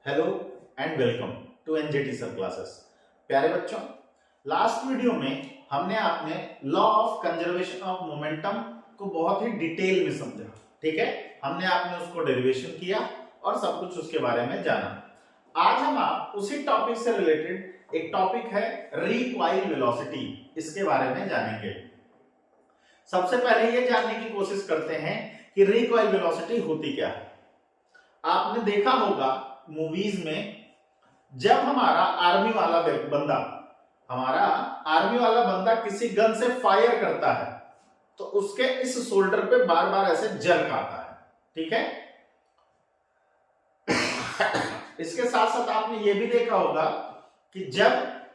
Hello and welcome to एनजेटी सब classes. प्यारे बच्चों, लास्ट वीडियो में हमने आपने law of conservation of momentum को बहुत ही डिटेल में समझा। ठीक है, हमने आपने उसको डेरिवेशन किया और सब कुछ उसके बारे में जाना। आज हम आप उसी टॉपिक से रिलेटेड एक टॉपिक है रिकॉइल वेलोसिटी, इसके बारे में जानेंगे। सबसे पहले ये जानने की कोशिश करते हैं कि रिकॉइल वेलोसिटी होती क्या है। आपने देखा होगा मूवीज में, जब हमारा आर्मी वाला बंदा किसी गन से फायर करता है तो उसके इस शोल्डर पे बार बार ऐसे जर्क आता है। ठीक है, इसके साथ साथ आपने ये भी देखा होगा कि जब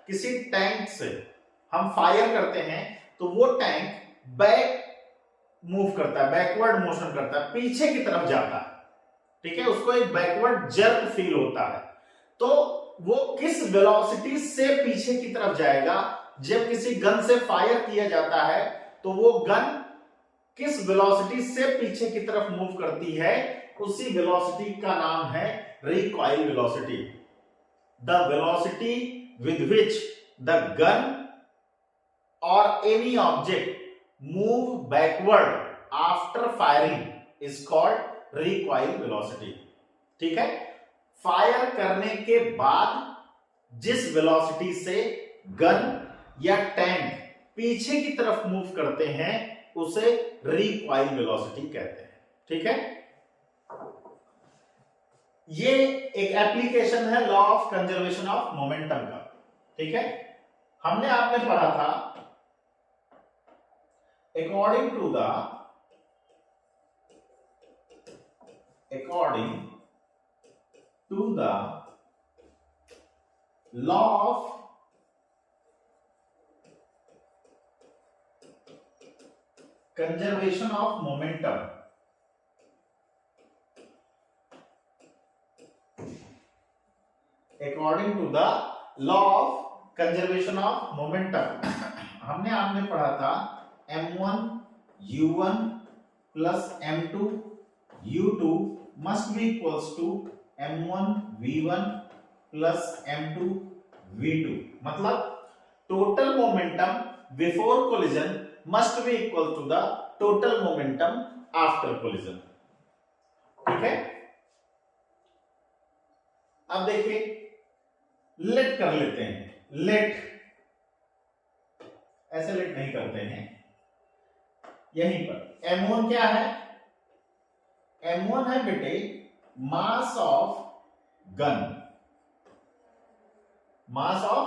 किसी टैंक से हम फायर करते हैं तो वो टैंक बैक मूव करता है, बैकवर्ड मोशन करता है, पीछे की तरफ जाता है। ठीक है, उसको एक बैकवर्ड जर्क फील होता है। तो वो किस वेलोसिटी से पीछे की तरफ जाएगा? जब किसी गन से फायर किया जाता है तो वो गन किस वेलोसिटी से पीछे की तरफ मूव करती है, उसी वेलोसिटी का नाम है recoil velocity. The velocity with which the gun और any object move backward after firing is called recoil velocity. ठीक है, फायर करने के बाद जिस वेलोसिटी से गन या टैंक पीछे की तरफ मूव करते हैं उसे रिकॉइल वेलोसिटी कहते हैं। ठीक है, ये एक एप्लीकेशन है law of conservation of momentum का। ठीक है, हमने आपने पढ़ा था according to the law of conservation of momentum, according to the law of conservation of momentum हमने आपने पढ़ा था m1 u1 plus m2 u2 must be equals to m1 v1 plus m2 v2। मतलब total momentum before collision must be equal to the total momentum after collision. ठीक है, अब देखिए, late कर लेते हैं। लेट ऐसे लेट नहीं करते हैं, यहीं पर m1 क्या है? m1 है बेटे mass of gun, mass of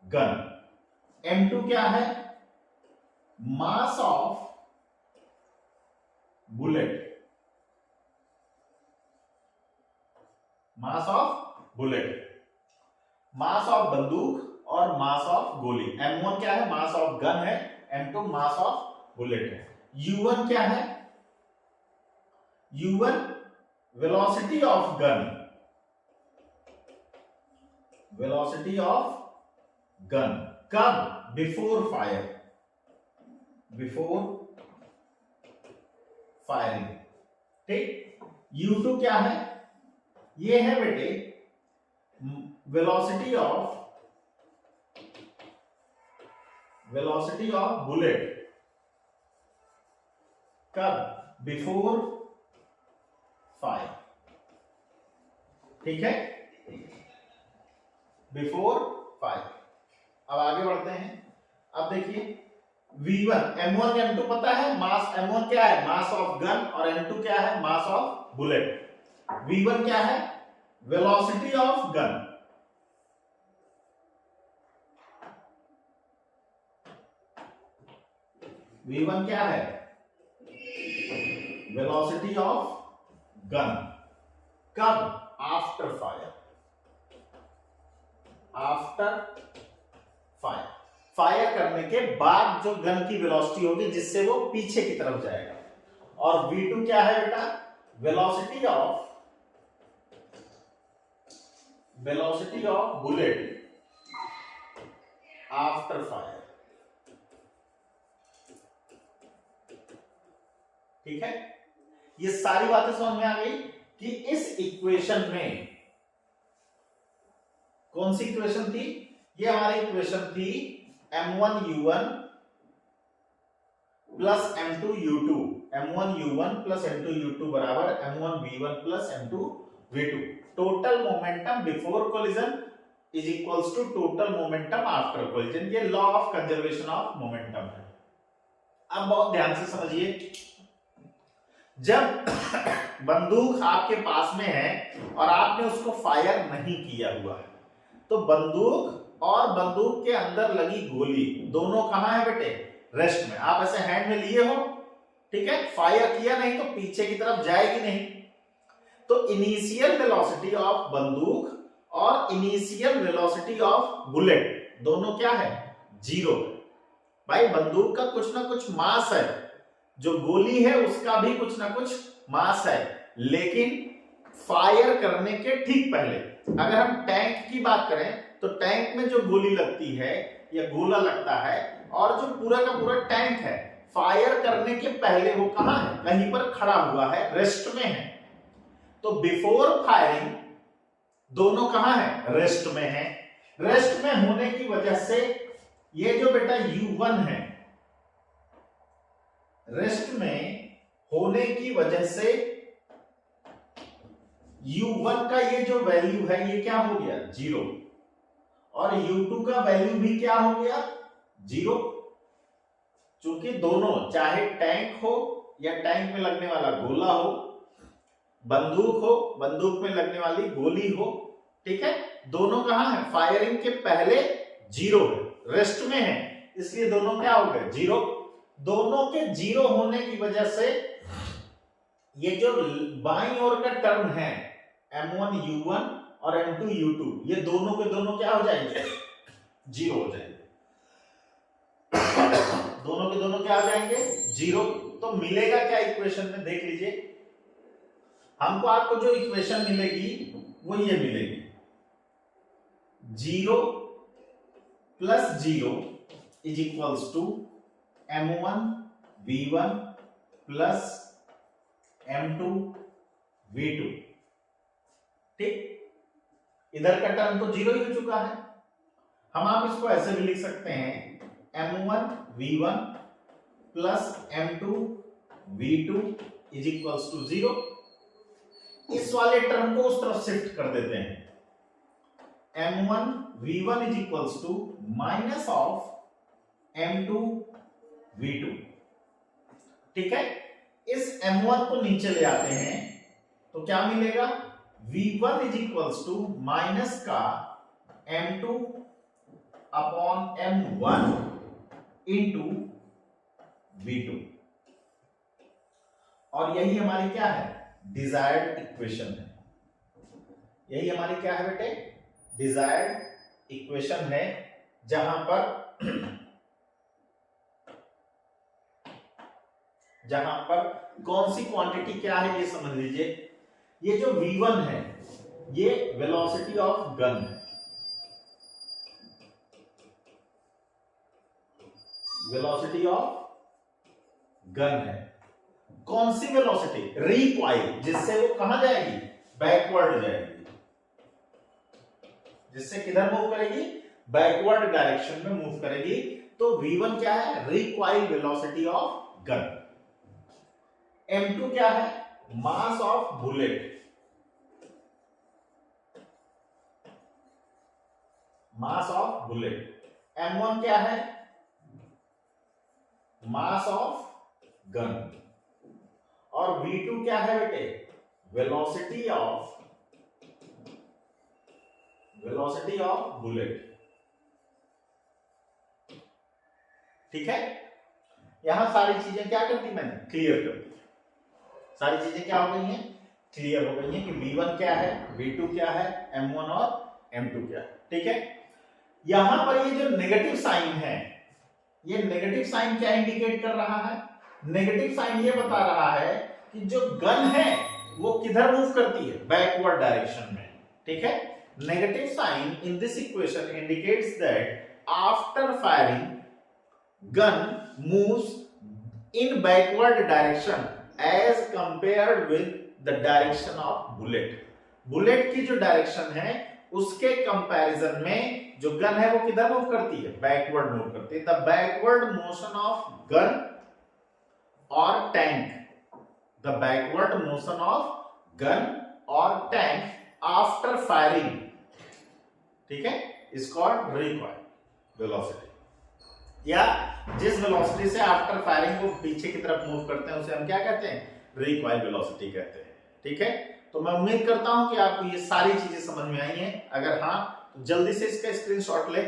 gun. m2 क्या है? Mass of bullet, mass of bullet, mass of बंदूक और मास ऑफ गोली। m1 क्या है? मास ऑफ गन है, m2 मास ऑफ बुलेट है। u1 क्या है? u1 velocity of gun, velocity of gun कब? Before fire, before firing. ठीक, u2 क्या है? ये है बेटे वेलोसिटी ऑफ बुलेट कब? Before fire. ठीक है, बिफोर फायर। अब आगे बढ़ते हैं। अब देखिए V1 M1 M2 पता है, मास M1 क्या है? मास ऑफ गन और M2 क्या है? Mass of bullet. V1 क्या है? वेलोसिटी ऑफ गन, V1 क्या है? वेलोसिटी ऑफ गन कब? After fire, after fire. Fire करने के बाद जो गन की वेलोसिटी होगी जिससे वो पीछे की तरफ जाएगा। और V2 क्या है बेटा? Velocity of bullet after fire. ठीक है, ये सारी बातें समझ में आ गई कि इस इक्वेशन में कौन सी इक्वेशन थी? ये हमारी इक्वेशन थी m1u1 plus m2u2, m1u1 plus m2u2 बराबर m1v1 plus m2v2। Total momentum before collision is equals to total momentum after collision. ये law of conservation of momentum है। अब बहुत ध्यान से समझिए, जब बंदूक आपके पास में है और आपने उसको फायर नहीं किया हुआ है, तो बंदूक और बंदूक के अंदर लगी गोली दोनों कहां है बेटे? रेस्ट में। आप ऐसे हैंड में लिए हो, ठीक है, फायर किया नहीं तो पीछे की तरफ जाएगी नहीं। तो इनिशियल वेलोसिटी ऑफ बंदूक और इनिशियल वेलोसिटी ऑफ बुलेट दोनों क्या है? जीरो। भाई बंदूक का कुछ ना कुछ मास है, जो गोली है उसका भी कुछ ना कुछ मास है, लेकिन फायर करने के ठीक पहले अगर हम टैंक की बात करें तो टैंक में जो गोली लगती है या गोला लगता है और जो पूरा का पूरा टैंक है, फायर करने के पहले वो कहां है? कहीं पर खड़ा हुआ है, रेस्ट में है। तो बिफोर फायरिंग दोनों कहां है? रेस्ट में है। रेस्ट में होने की वजह से ये जो बेटा U1 है, रेस्ट में होने की वजह से U1 का ये जो वैल्यू है ये क्या हो गया? जीरो। और U2 का वैल्यू भी क्या हो गया? जीरो। चूंकि दोनों, चाहे टैंक हो या टैंक में लगने वाला गोला हो, बंदूक हो, बंदूक में लगने वाली गोली हो, ठीक है, दोनों कहां है? फायरिंग के पहले जीरो है, रेस्ट में है, इसलिए दोनों क्या हो गए? जीरो। दोनों के जीरो होने की वजह से ये जो बाईं ओर का टर्म है m1u1 और m2u2, ये दोनों के दोनों क्या हो जाएंगे? जीरो हो जाएंगे। दोनों के दोनों क्या हो जाएंगे? जीरो। तो मिलेगा क्या इक्वेशन में? देख लीजिए, हमको आपको जो इक्वेशन मिलेगी वो ये मिलेगी, zero plus zero is equals to m1v1 plus m2v2। ठीक, इधर का टर्म तो जीरो ही हो चुका है। हम आप इसको ऐसे भी लिख सकते हैं m1v1 plus m2v2 is equals to zero. इस वाले टर्म को उस तरफ शिफ्ट कर देते हैं, m1v1 is equals to minus of m2v2। ठीक है, इस m1 को नीचे ले आते हैं तो क्या मिलेगा? v1 is equals to minus का m2 upon m1 into v2। और यही हमारी क्या है? डिजायर्ड इक्वेशन है। यही हमारी क्या है बेटे? डिजायर्ड इक्वेशन है, जहां पर कौन सी क्वांटिटी क्या है ये समझ लीजिए। ये जो v1 है ये वेलोसिटी ऑफ गन है, वेलोसिटी ऑफ गन है। कौन सी वेलोसिटी? रिकॉइल, जिससे वो कहां जाएगी? बैकवर्ड जाएगी। जिससे किधर मूव करेगी? बैकवर्ड डायरेक्शन में मूव करेगी। तो v1 क्या है? Recoil velocity of gun. m2 क्या है? Mass of bullet. Mass of bullet. m1 क्या है? Mass of gun. और v2 क्या है बेटे? Velocity of bullet. ठीक है, यहां सारी चीजें क्या कर दी मैंने? क्लियर कर दी। सारी चीजें क्या हो गई हैं? क्लियर हो गई हैं कि v1 क्या है, v2 क्या है, m1 और m2 क्या है। ठीक है, यहां पर ये जो नेगेटिव साइन है, ये नेगेटिव साइन क्या इंडिकेट कर रहा है? नेगेटिव साइन ये बता रहा है कि जो गन है वो किधर मूव करती है? बैकवर्ड डायरेक्शन में। ठीक है, negative sign in this equation indicates that after firing gun moves in backward direction as compared with the direction of bullet. Bullet की जो डायरेक्शन है उसके कंपैरिजन में जो गन है वो किधर मूव करती है, बैकवर्ड मूव करती है। The backward motion of gun और tank, the backward motion of gun और टैंक आफ्टर फायरिंग, ठीक है, इज कॉल्ड रिकॉइल वेलोसिटी। या जिस वेलोसिटी से आफ्टर फायरिंग वो पीछे की तरफ मूव करते हैं उसे हम क्या कहते हैं, रिकॉइल वेलोसिटी कहते हैं। ठीक है, तो मैं उम्मीद करता हूं कि आपको ये सारी चीजें समझ में आई हैं। अगर हाँ तो जल्दी से इसका स्क्रीनशॉट ले